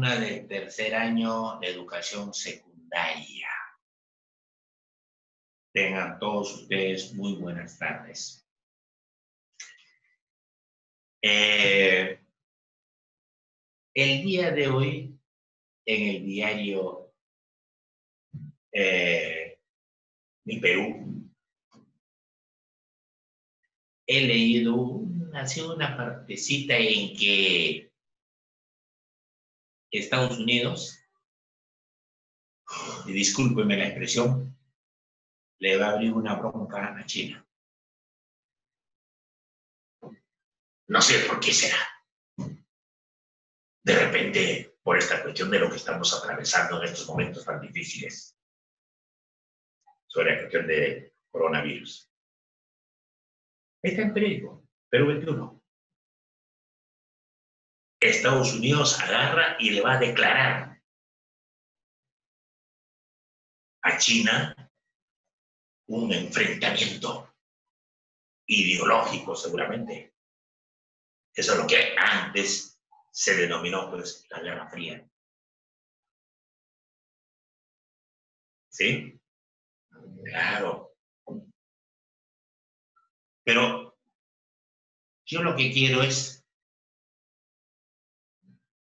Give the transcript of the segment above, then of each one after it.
alumna del tercer año de educación secundaria. Tengan todos ustedes muy buenas tardes. El día de hoy, en el diario Mi Perú, he leído una partecita en que Estados Unidos, y discúlpenme la expresión, le va a abrir una bronca a China. No sé por qué será. De repente, por esta cuestión de lo que estamos atravesando en estos momentos tan difíciles, sobre la cuestión de coronavirus. Está en periódico, Perú 21. Estados Unidos agarra y le va a declarar a China un enfrentamiento ideológico, seguramente. Eso es lo que antes se denominó, pues, la Guerra Fría. ¿Sí? Claro. Pero yo lo que quiero es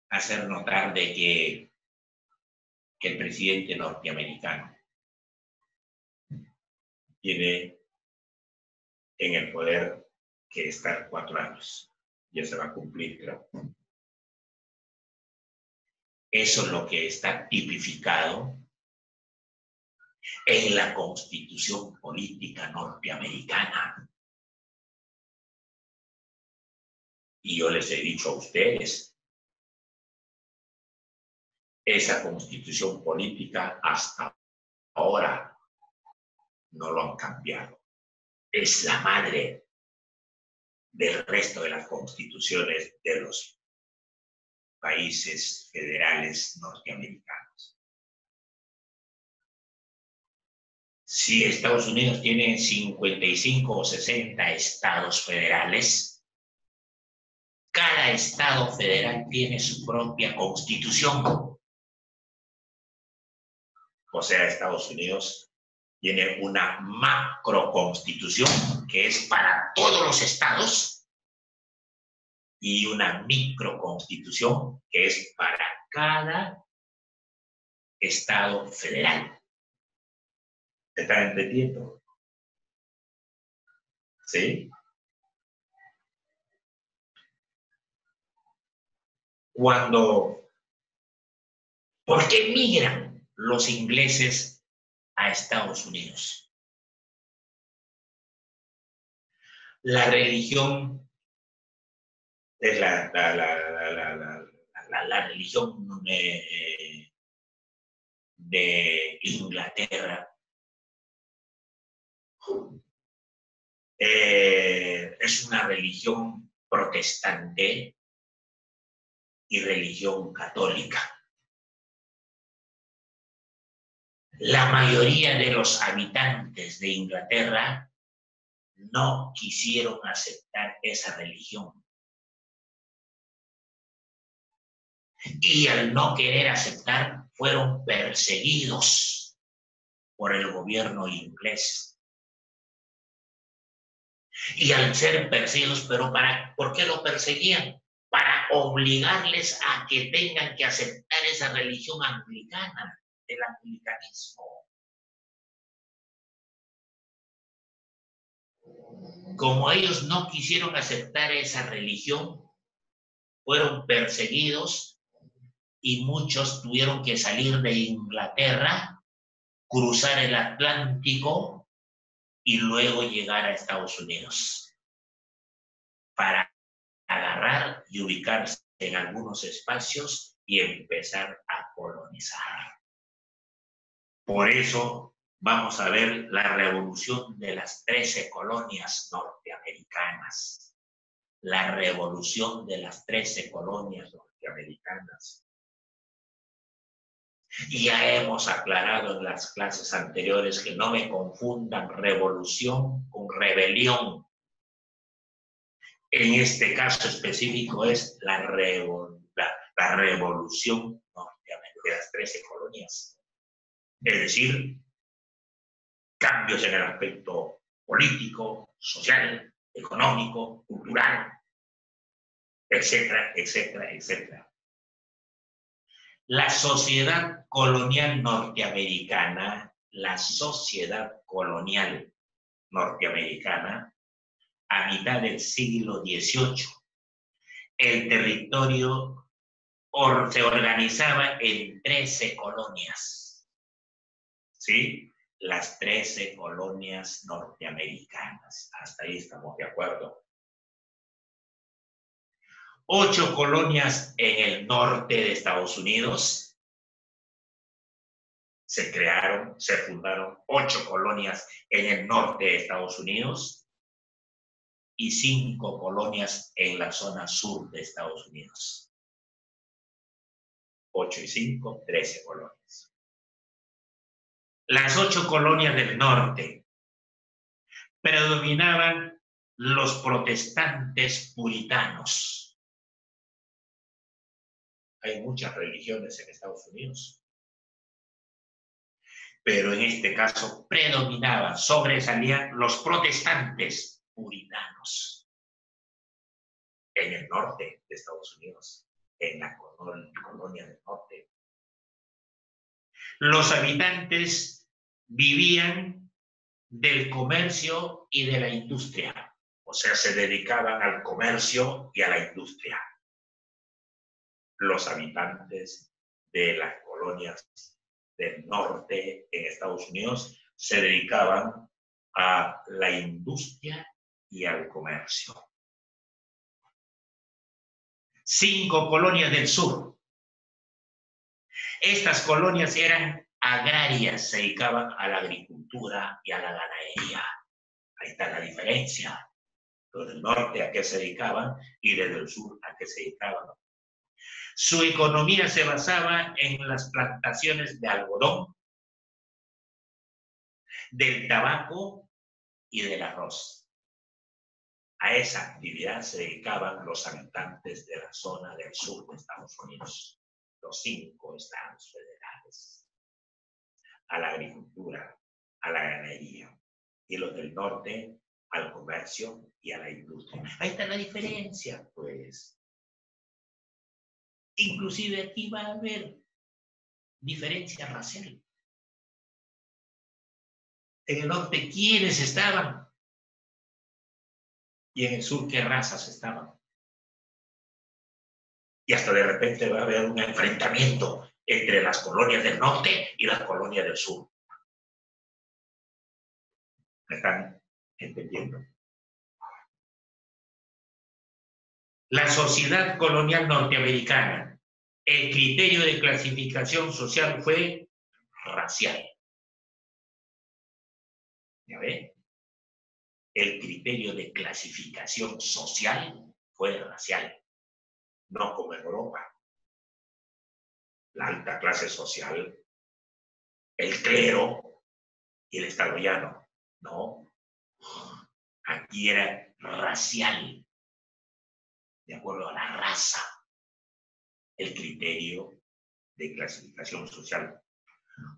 hacer notar de que el presidente norteamericano tiene en el poder que estar 4 años. Ya se va a cumplir, creo. Eso es lo que está tipificado en la Constitución Política Norteamericana. Y yo les he dicho a ustedes, esa Constitución Política hasta ahora no lo han cambiado. Es la madre del resto de las constituciones de los países federales norteamericanos. Si Estados Unidos tiene 55 o 60 estados federales, cada estado federal tiene su propia constitución. O sea, Estados Unidos tiene una macroconstitución que es para todos los estados y una microconstitución que es para cada estado federal. ¿Están entendiendo? ¿Sí? ¿Por qué migran los ingleses a Estados Unidos? La religión es la religión de Inglaterra. Es una religión protestante y religión católica. La mayoría de los habitantes de Inglaterra no quisieron aceptar esa religión. Y al no querer aceptar, fueron perseguidos por el gobierno inglés. Y al ser perseguidos, ¿por qué lo perseguían? Para obligarles a que tengan que aceptar esa religión anglicana, el anglicanismo. Como ellos no quisieron aceptar esa religión, fueron perseguidos y muchos tuvieron que salir de Inglaterra, cruzar el Atlántico y luego llegar a Estados Unidos para agarrar y ubicarse en algunos espacios y empezar a colonizar. Por eso vamos a ver la revolución de las 13 colonias norteamericanas. La revolución de las 13 colonias norteamericanas. Y ya hemos aclarado en las clases anteriores que no me confundan revolución con rebelión. En este caso específico es la revolución de las 13 colonias. Es decir, cambios en el aspecto político, social, económico, cultural, etcétera, etcétera, etcétera. La sociedad colonial norteamericana, a mitad del siglo XVIII, el territorio se organizaba en 13 colonias, ¿sí? Las 13 colonias norteamericanas. Hasta ahí estamos de acuerdo. 8 colonias en el norte de Estados Unidos. Se fundaron 8 colonias en el norte de Estados Unidos y 5 colonias en la zona sur de Estados Unidos. 8 y 5, 13 colonias. Las 8 colonias del norte predominaban los protestantes puritanos. Hay muchas religiones en Estados Unidos, pero en este caso predominaban, sobresalían los protestantes puritanos en el norte de Estados Unidos, en la colonia del norte. Los habitantes vivían del comercio y de la industria, o sea, se dedicaban al comercio y a la industria. Los habitantes de las colonias del norte en Estados Unidos se dedicaban a la industria y al comercio. 5 colonias del sur. Estas colonias eran agrarias, se dedicaban a la agricultura y a la ganadería. Ahí está la diferencia. Los del norte a qué se dedicaban y desde el sur a qué se dedicaban. Su economía se basaba en las plantaciones de algodón, del tabaco y del arroz. A esa actividad se dedicaban los habitantes de la zona del sur de Estados Unidos, los 5 estados federales, a la agricultura, a la ganadería, y los del norte al comercio y a la industria. Ahí está la diferencia, pues. Inclusive aquí va a haber diferencia racial. En el norte, ¿quiénes estaban? Y en el sur, ¿qué razas estaban? Y hasta de repente va a haber un enfrentamiento entre las colonias del norte y las colonias del sur. ¿Me están entendiendo? La sociedad colonial norteamericana, el criterio de clasificación social fue racial. ¿Ya ve? El criterio de clasificación social fue racial, no como en Europa. La alta clase social, el clero y el estado llano. No, aquí era racial, de acuerdo a la raza, el criterio de clasificación social.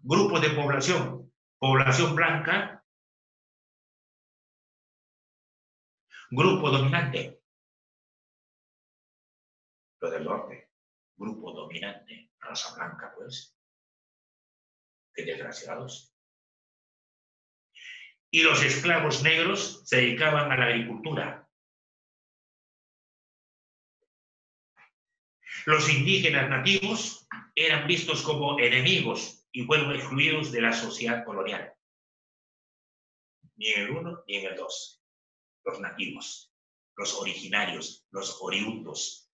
Grupos de población, población blanca, grupo dominante. Lo del norte, grupo dominante, raza blanca, pues. Qué desgraciados. Y los esclavos negros se dedicaban a la agricultura. Los indígenas nativos eran vistos como enemigos y fueron excluidos de la sociedad colonial. Ni en el 1 ni en el 2. Los nativos, los originarios, los oriundos.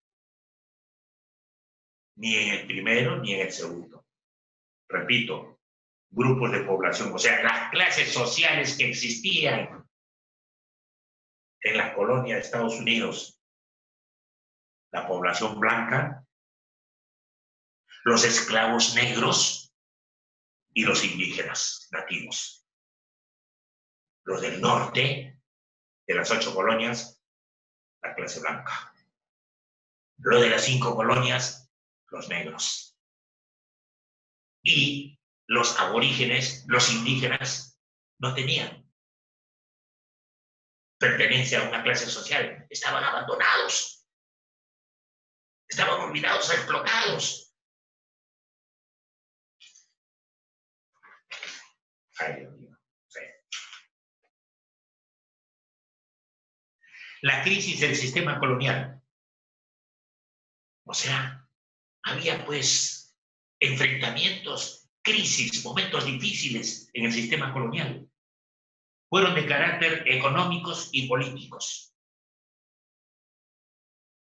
Ni en el primero ni en el segundo. Repito, grupos de población, o sea, las clases sociales que existían en la colonia de Estados Unidos. La población blanca, los esclavos negros y los indígenas nativos. Los del norte, de las 8 colonias, la clase blanca. Lo de las 5 colonias, los negros. Y los aborígenes, los indígenas, no tenían pertenencia a una clase social, estaban abandonados, estaban olvidados, explotados. Ay, Dios mío. Sí. La crisis del sistema colonial. O sea, había pues enfrentamientos, crisis, momentos difíciles en el sistema colonial. Fueron de carácter económicos y políticos.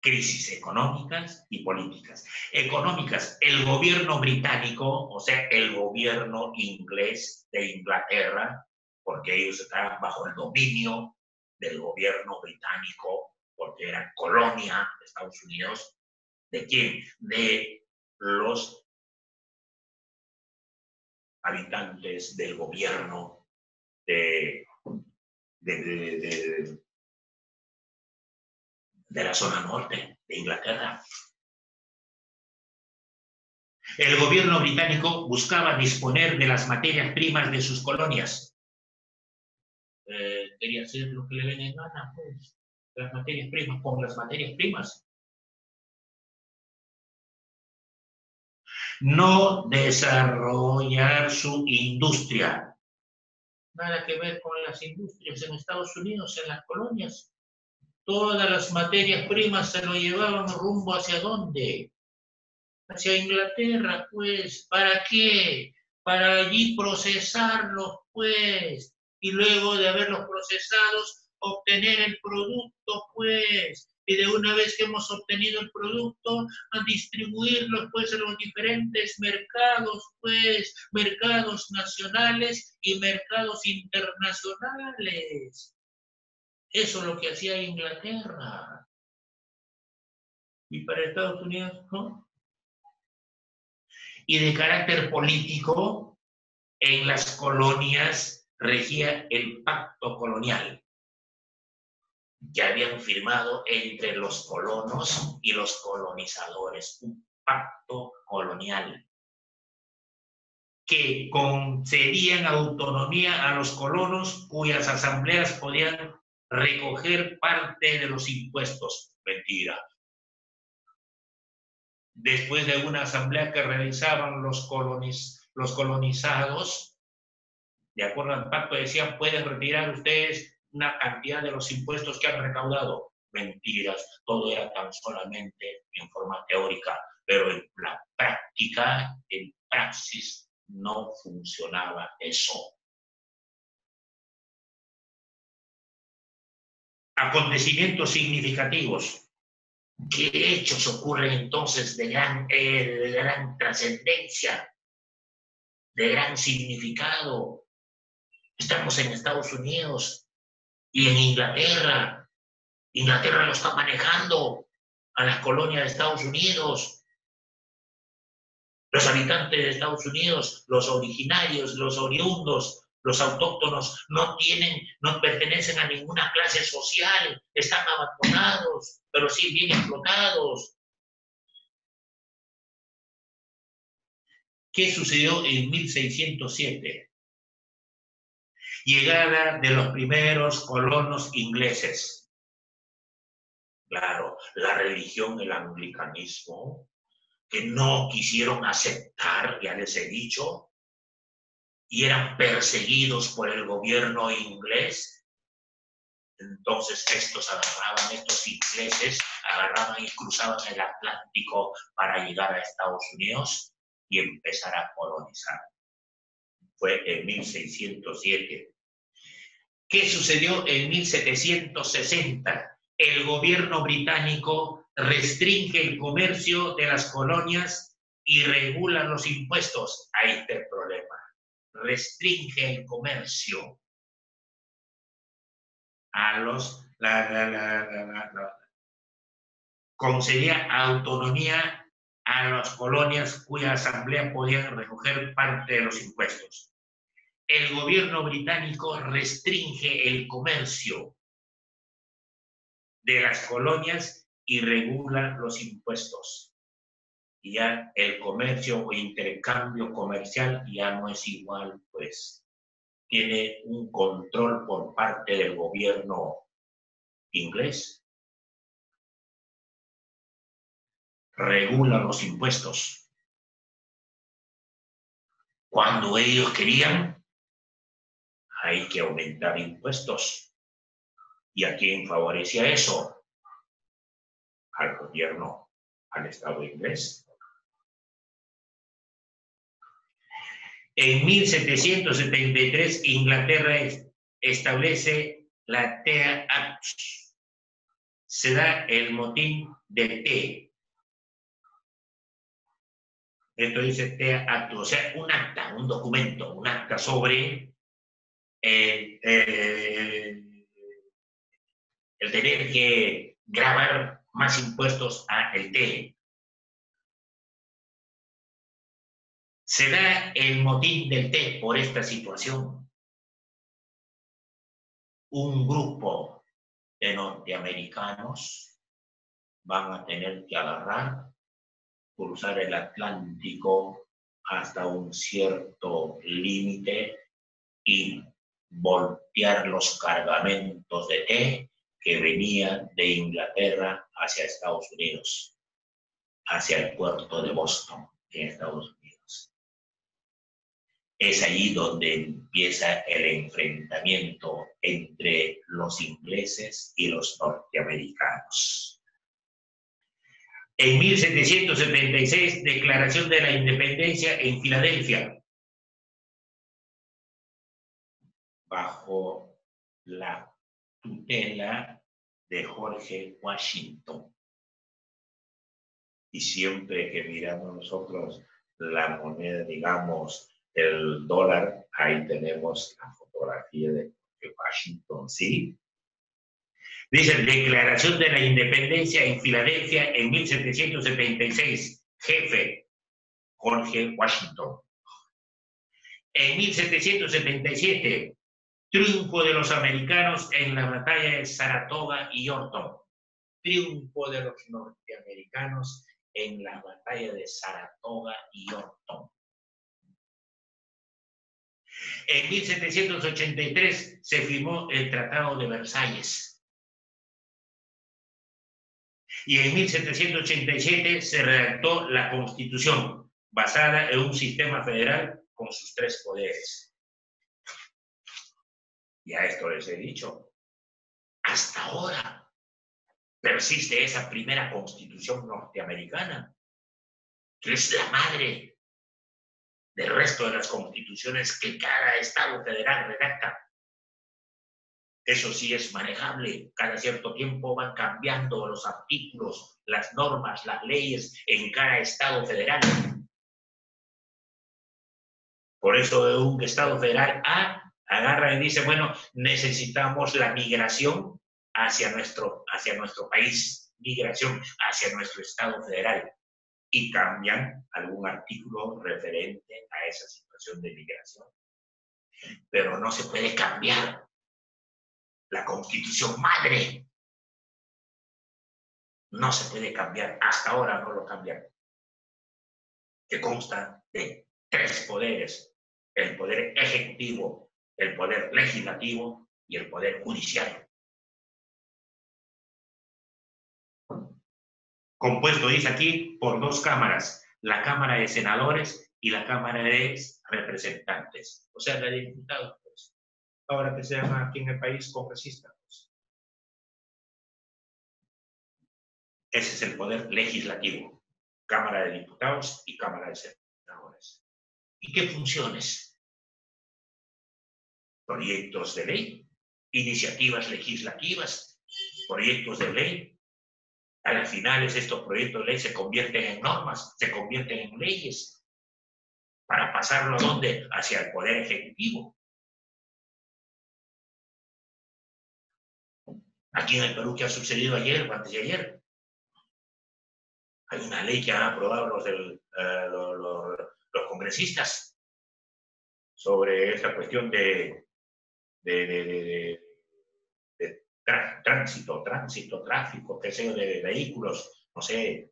Crisis económicas y políticas. Económicas, el gobierno británico, o sea, el gobierno inglés de Inglaterra, porque ellos estaban bajo el dominio del gobierno británico, porque eran colonia de Estados Unidos. ¿De quién? De los habitantes del gobierno de la zona norte de Inglaterra. El gobierno británico buscaba disponer de las materias primas de sus colonias. Quería hacer lo que le den en gana, pues, las materias primas con las materias primas. No desarrollar su industria. Nada que ver con las industrias en Estados Unidos, en las colonias. Todas las materias primas se lo llevaban rumbo ¿hacia dónde? Hacia Inglaterra, pues. ¿Para qué? Para allí procesarlos, pues. Y luego de haberlos procesados, obtener el producto, pues. Y de una vez que hemos obtenido el producto, a distribuirlos, pues, en los diferentes mercados, pues. Mercados nacionales y mercados internacionales. Eso es lo que hacía Inglaterra. Y para Estados Unidos, ¿no? Y de carácter político, en las colonias regía el pacto colonial que habían firmado entre los colonos y los colonizadores, un pacto colonial que concedían autonomía a los colonos cuyas asambleas podían recoger parte de los impuestos. Mentira. Después de una asamblea que realizaban los colonizados, de acuerdo al pacto, decían, pueden retirar ustedes una cantidad de los impuestos que han recaudado. Mentiras, todo era tan solamente en forma teórica, pero en la práctica, en praxis, no funcionaba eso. Acontecimientos significativos. ¿Qué hechos ocurren entonces de gran trascendencia, de gran significado? Estamos en Estados Unidos y en Inglaterra. Inglaterra lo está manejando a las colonias de Estados Unidos. Los habitantes de Estados Unidos, los originarios, los oriundos, los autóctonos, no pertenecen a ninguna clase social, están abandonados, pero sí bien explotados. ¿Qué sucedió en 1607? Llegada de los primeros colonos ingleses. Claro, la religión, el anglicanismo, que no quisieron aceptar, ya les he dicho, y eran perseguidos por el gobierno inglés. Entonces estos ingleses agarraban y cruzaban el Atlántico para llegar a Estados Unidos y empezar a colonizar. Fue en 1607. ¿Qué sucedió en 1760? El gobierno británico restringe el comercio de las colonias y regula los impuestos. Ahí está el problema. Restringe el comercio a los... concedía autonomía a las colonias cuya asamblea podían recoger parte de los impuestos. El gobierno británico restringe el comercio de las colonias y regula los impuestos. ya el comercio o intercambio comercial ya no es igual, pues tiene un control por parte del gobierno inglés, regula los impuestos. Cuando ellos querían, hay que aumentar impuestos. ¿Y a quién favorecía eso? Al gobierno, al Estado inglés. En 1773, Inglaterra establece la Tea Act. Se da el motín del té. Esto dice Tea Act, o sea, un acta, un documento, un acta sobre el tener que grabar más impuestos al té. Se da el motín del té por esta situación. Un grupo de norteamericanos van a tener que agarrar, cruzar el Atlántico hasta un cierto límite y voltear los cargamentos de té que venían de Inglaterra hacia Estados Unidos, hacia el puerto de Boston, en Estados Unidos. Es allí donde empieza el enfrentamiento entre los ingleses y los norteamericanos. En 1776, Declaración de la Independencia en Filadelfia, bajo la tutela de George Washington. Y siempre que miramos nosotros la moneda, digamos, el dólar, ahí tenemos la fotografía de Washington, ¿sí? Dice, Declaración de la Independencia en Filadelfia en 1776, jefe, George Washington. En 1777, triunfo de los americanos en la batalla de Saratoga y Yorktown. Triunfo de los norteamericanos en la batalla de Saratoga y Yorktown. En 1783 se firmó el Tratado de Versalles. Y en 1787 se redactó la Constitución, basada en un sistema federal con sus 3 poderes. Y a esto les he dicho, hasta ahora persiste esa primera Constitución norteamericana, que es la madre del resto de las constituciones que cada Estado federal redacta. Eso sí es manejable. Cada cierto tiempo van cambiando los artículos, las normas, las leyes en cada Estado federal. Por eso un Estado federal agarra y dice, bueno, necesitamos la migración hacia nuestro país, migración hacia nuestro Estado federal. Y cambian algún artículo referente a esa situación de migración. Pero no se puede cambiar la Constitución madre. No se puede cambiar, hasta ahora no lo cambian. Que consta de 3 poderes: el poder ejecutivo, el poder legislativo y el poder judicial. Compuesto, dice aquí, por 2 cámaras, la Cámara de Senadores y la Cámara de Representantes, o sea, la de diputados, pues. Ahora que se llama aquí en el país congresista, pues. Ese es el poder legislativo, Cámara de Diputados y Cámara de Senadores. ¿Y qué funciones? Proyectos de ley, iniciativas legislativas, proyectos de ley. A las finales estos proyectos de ley se convierten en normas, se convierten en leyes, para pasarlo ¿a dónde? Hacia el poder ejecutivo. Aquí en el Perú, ¿qué ha sucedido ayer o antes de ayer? Hay una ley que han aprobado los congresistas sobre esta cuestión de tráfico, qué sé yo, de vehículos, no sé.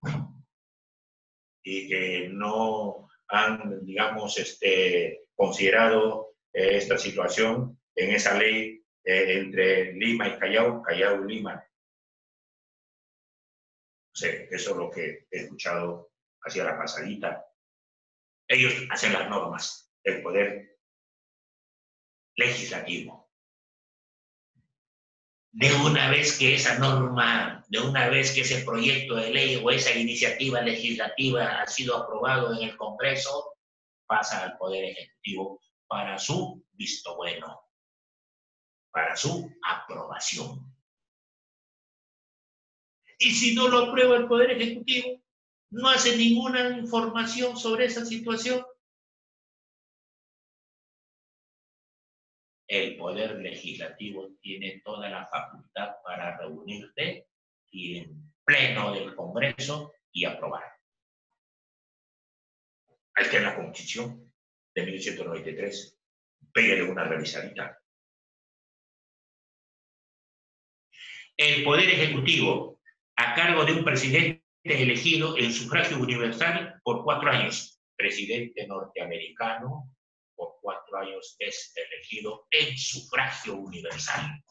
y que no han, digamos, considerado esta situación en esa ley entre Lima y Callao, Callao y Lima. Sí, eso es lo que he escuchado hacia la pasadita. Ellos hacen las normas del poder legislativo. De una vez que esa norma, de una vez que ese proyecto de ley o esa iniciativa legislativa ha sido aprobado en el Congreso, pasa al Poder Ejecutivo para su visto bueno, para su aprobación. Y si no lo aprueba el Poder Ejecutivo, no hace ninguna información sobre esa situación, el Poder Legislativo tiene toda la facultad para reunirse y en pleno del Congreso y aprobar. Ahí está en la Constitución de 1893. Pégale una revisadita. El Poder Ejecutivo, a cargo de un presidente elegido en sufragio universal por 4 años. Presidente norteamericano por 4 años es elegido en sufragio universal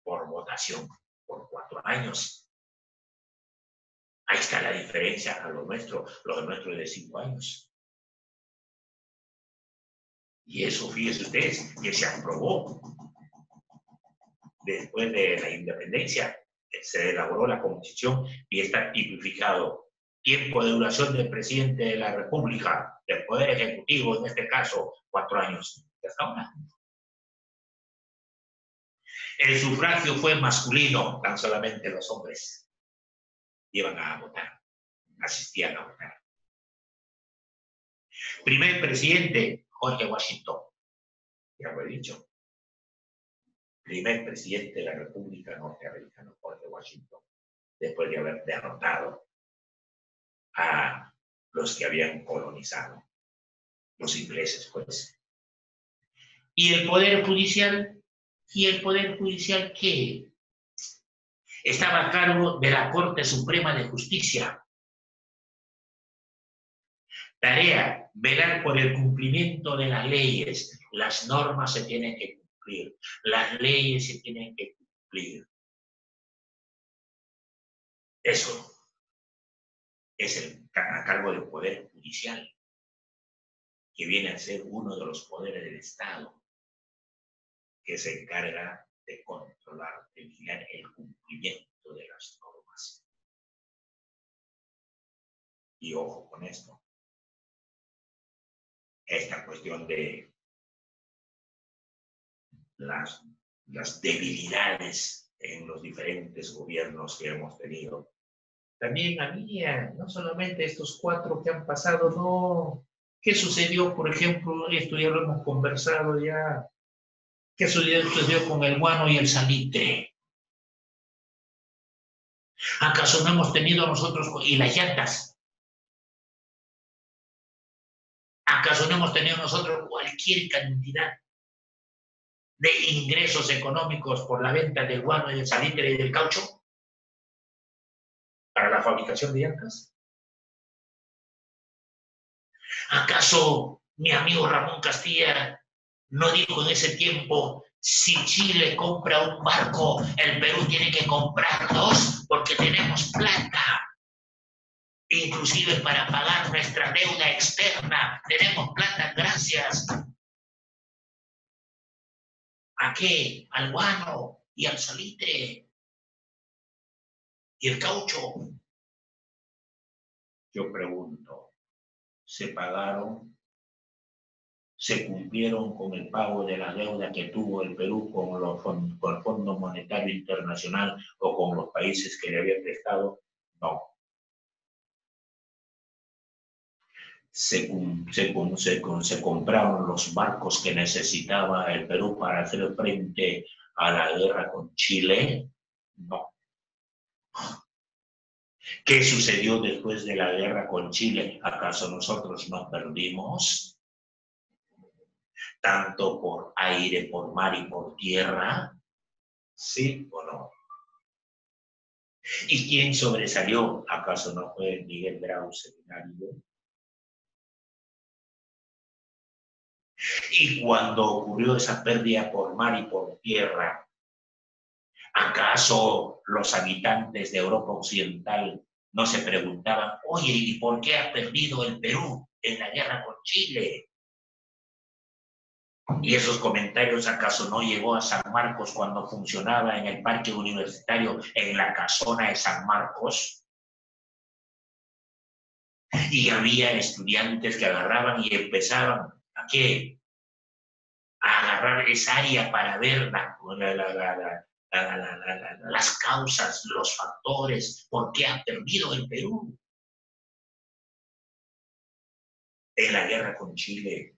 por votación por 4 años. Ahí está la diferencia a lo nuestro es de 5 años. Y eso, fíjense ustedes, que se aprobó después de la independencia, se elaboró la Constitución y está tipificado tiempo de duración del presidente de la República, del Poder Ejecutivo, en este caso, 4 años. Hasta ahora. El sufragio fue masculino, tan solamente los hombres iban a votar, asistían a votar. Primer presidente, George Washington, ya lo he dicho. Primer presidente de la República Norteamericana, George Washington, después de haber derrotado a los que habían colonizado, los ingleses, pues. ¿Y el Poder Judicial? ¿Y el Poder Judicial qué? Estaba a cargo de la Corte Suprema de Justicia. Tarea, velar por el cumplimiento de las leyes. Las normas se tienen que cumplir, las leyes se tienen que cumplir. Eso es a cargo del Poder Judicial, que viene a ser uno de los poderes del Estado, que se encarga de controlar, de vigilar el cumplimiento de las normas. Y ojo con esto. Esta cuestión de las debilidades en los diferentes gobiernos que hemos tenido. También había, no solamente estos 4 que han pasado, no. ¿Qué sucedió, por ejemplo? Esto ya lo hemos conversado ya. ¿Qué sucedió con el guano y el salitre? ¿Acaso no hemos tenido nosotros, y las llantas? ¿Acaso no hemos tenido nosotros cualquier cantidad de ingresos económicos por la venta del guano y del salitre y del caucho para la fabricación de llantas? ¿Acaso mi amigo Ramón Castilla no dijo en ese tiempo, si Chile compra un barco, el Perú tiene que comprar 2 porque tenemos plata? Inclusive para pagar nuestra deuda externa, tenemos plata, gracias. ¿A qué? Al guano y al salitre y el caucho. Yo pregunto, ¿se pagaron? ¿Se cumplieron con el pago de la deuda que tuvo el Perú con el Fondo Monetario Internacional o con los países que le habían prestado? No. Se compraron los barcos que necesitaba el Perú para hacer frente a la guerra con Chile. No. ¿Qué sucedió después de la guerra con Chile? ¿Acaso nosotros no perdimos? Tanto por aire, por mar y por tierra, ¿sí o no? ¿Y quién sobresalió? ¿Acaso no fue Miguel Grau Seminario? Y cuando ocurrió esa pérdida por mar y por tierra, ¿acaso los habitantes de Europa Occidental no se preguntaban, oye, ¿y por qué ha perdido el Perú en la guerra con Chile? ¿Y esos comentarios acaso no llegó a San Marcos cuando funcionaba en el parque universitario, en la casona de San Marcos? Y había estudiantes que agarraban y empezaban, ¿a qué? A agarrar esa área para ver las causas, los factores, por qué ha perdido el Perú en la guerra con Chile.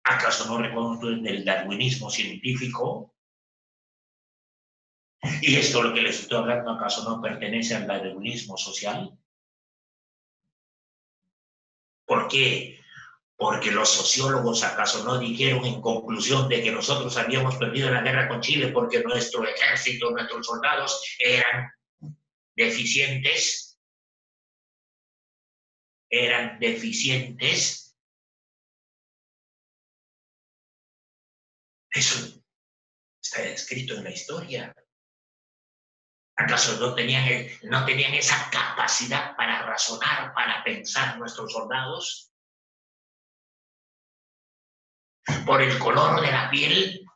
¿Acaso no reconocen el darwinismo científico? ¿Y esto lo que les estoy hablando acaso no pertenece al darwinismo social? ¿Por qué? Porque los sociólogos acaso no dijeron en conclusión de que nosotros habíamos perdido la guerra con Chile porque nuestro ejército, nuestros soldados eran deficientes. Eran deficientes. Eso está escrito en la historia. ¿Acaso no tenían esa capacidad para razonar, para pensar nuestros soldados? Por el color de la piel.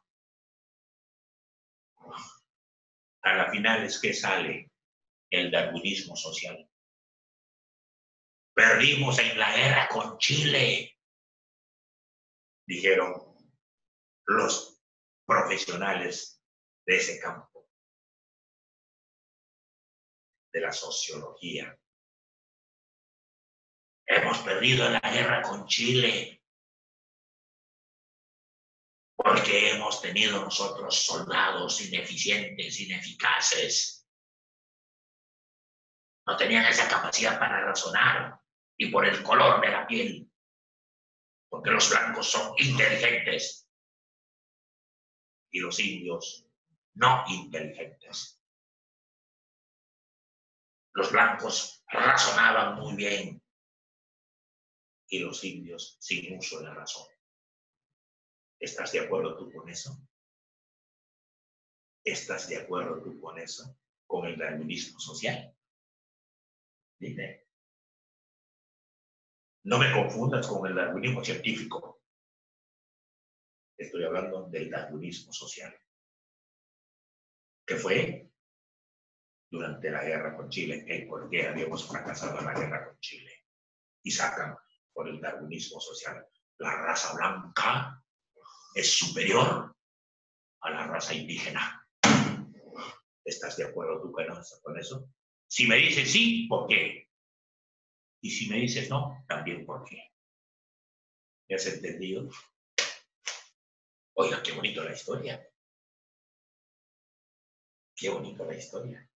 A la final es que sale el darwinismo social. Perdimos en la guerra con Chile, dijeron los profesionales de ese campo, de la sociología. Hemos perdido en la guerra con Chile porque hemos tenido nosotros soldados ineficientes, ineficaces. No tenían esa capacidad para razonar, y por el color de la piel, porque los blancos son inteligentes y los indios no inteligentes. Los blancos razonaban muy bien y los indios sin uso de la razón. ¿Estás de acuerdo tú con eso? ¿Estás de acuerdo tú con eso? ¿Con el darwinismo social? Dime. No me confundas con el darwinismo científico. Estoy hablando del darwinismo social, que fue durante la guerra con Chile, por qué habíamos fracasado en la guerra con Chile. Y sacan por el darwinismo social. La raza blanca es superior a la raza indígena. ¿Estás de acuerdo tú con eso? Si me dices sí, ¿por qué? Y si me dices no, también ¿por qué? ¿Me has entendido? Oiga, qué bonito la historia. Qué bonito la historia.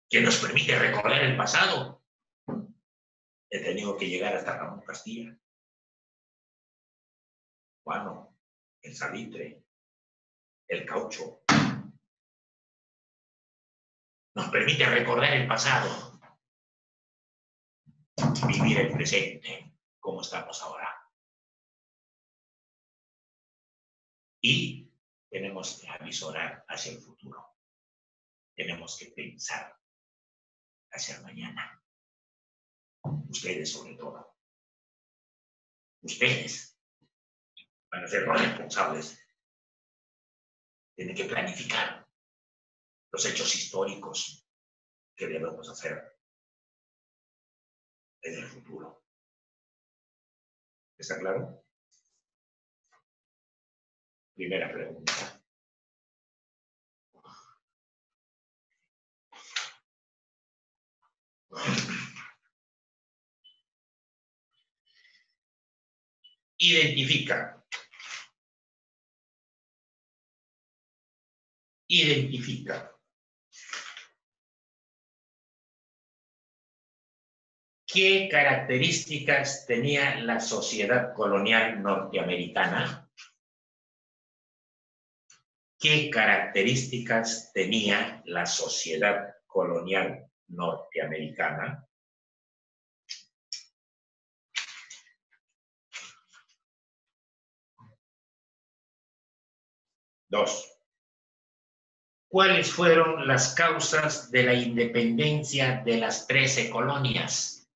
Que nos permite recorrer el pasado. He tenido que llegar hasta Ramón Castilla. Bueno, el salitre, el caucho. Nos permite recorrer el pasado, vivir el presente, como estamos ahora. Y tenemos que avisorar hacia el futuro. Tenemos que pensar hacia mañana. Ustedes sobre todo. Ustedes van a ser los responsables. Tienen que planificar los hechos históricos que debemos hacer en el futuro. ¿Está claro? Primera pregunta. Identifica. Identifica. ¿Qué características tenía la sociedad colonial norteamericana? ¿Qué características tenía la sociedad colonial norteamericana? Dos. ¿Cuáles fueron las causas de la independencia de las 13 colonias?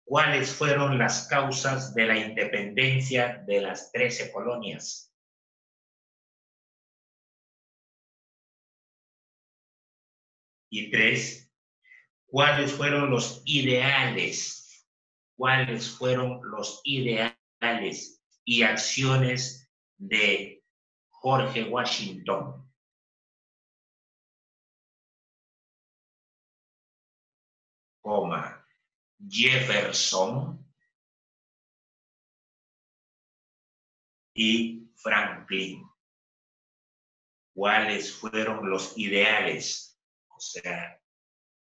¿Cuáles fueron las causas de la independencia de las 13 colonias? Y tres, ¿cuáles fueron los ideales? ¿Cuáles fueron los ideales y acciones de George Washington? Jefferson y Franklin. ¿Cuáles fueron los ideales? O sea,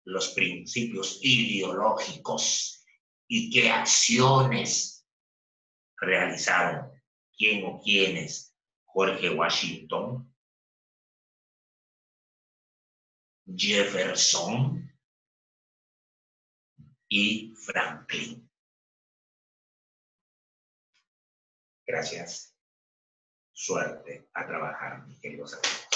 los principios ideológicos y qué acciones realizaron quién o quiénes. George Washington, Jefferson y Franklin. Gracias. Suerte a trabajar, mis queridos amigos.